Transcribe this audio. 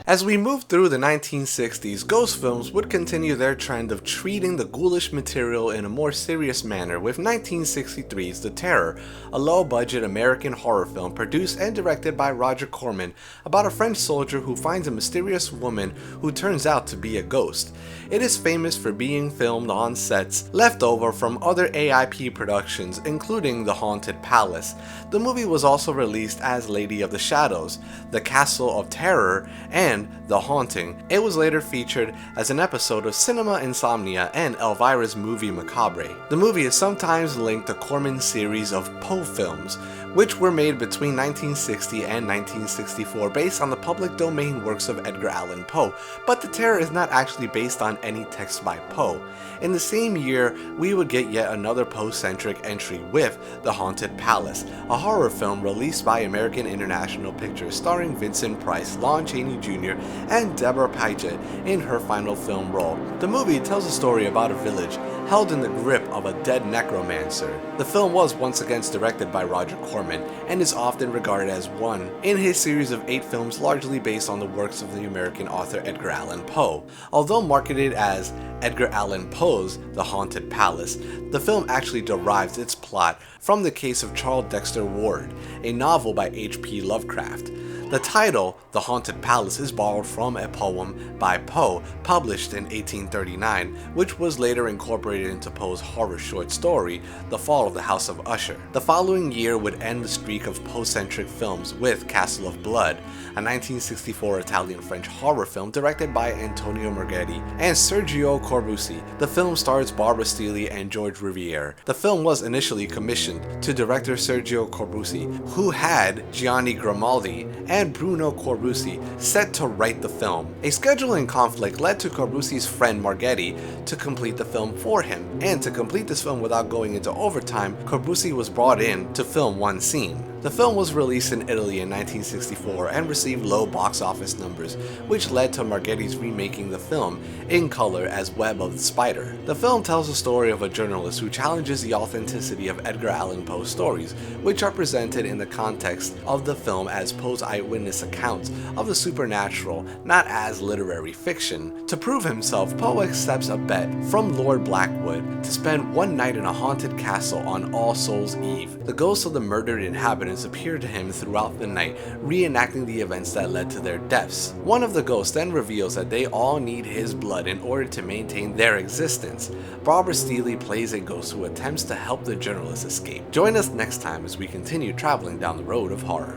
As we move through the 1960s, ghost films would continue their trend of treating the ghoulish material in a more serious manner, with 1963's The Terror, a low-budget American horror film produced and directed by Roger Corman about a French soldier who finds a mysterious woman who turns out to be a ghost. It is famous for being filmed on sets left over from other AIP productions, including The Haunted Palace. The movie was also released as Lady of the Shadows, The Castle of Terror, and The Haunting. It was later featured as an episode of Cinema Insomnia and Elvira's Movie Macabre. The movie is sometimes linked to Corman's series of Poe films, which were made between 1960 and 1964 based on the public domain works of Edgar Allan Poe, but The Terror is not actually based on any text by Poe. In the same year, we would get yet another Poe-centric entry with The Haunted Palace, a horror film released by American International Pictures starring Vincent Price, Lon Chaney Jr., and Deborah Paget in her final film role. The movie tells a story about a village held in the grip of a dead necromancer. The film was once again directed by Roger Corman and is often regarded as one in his series of 8 films largely based on the works of the American author Edgar Allan Poe. Although marketed as Edgar Allan Poe's The Haunted Palace, the film actually derives its plot from the case of Charles Dexter Ward, a novel by H.P. Lovecraft. The title, The Haunted Palace, is borrowed from a poem by Poe published in 1839, which was later incorporated into Poe's horror short story, The Fall of the House of Usher. The following year would end the streak of Poe-centric films with Castle of Blood, a 1964 Italian-French horror film directed by Antonio Marghetti and Sergio Corbucci. The film stars Barbara Steele and George Riviere. The film was initially commissioned to director Sergio Corbucci, who had Gianni Grimaldi and Bruno Corbucci set to write the film. A scheduling conflict led to Corbucci's friend Marghetti to complete the film for him, and to complete this film without going into overtime, Corbucci was brought in to film one scene. The film was released in Italy in 1964 and received low box office numbers, which led to Marghetti's remaking the film in color as Web of the Spider. The film tells the story of a journalist who challenges the authenticity of Edgar Allan Poe's stories, which are presented in the context of the film as Poe's eyewitness accounts of the supernatural, not as literary fiction. To prove himself, Poe accepts a bet from Lord Blackwood to spend one night in a haunted castle on All Souls' Eve. The ghosts of the murdered inhabitants appear to him throughout the night, reenacting the events that led to their deaths. One of the ghosts then reveals that they all need his blood in order to maintain their existence. Barbara Steele plays a ghost who attempts to help the journalist escape. Join us next time as we continue traveling down the road of horror.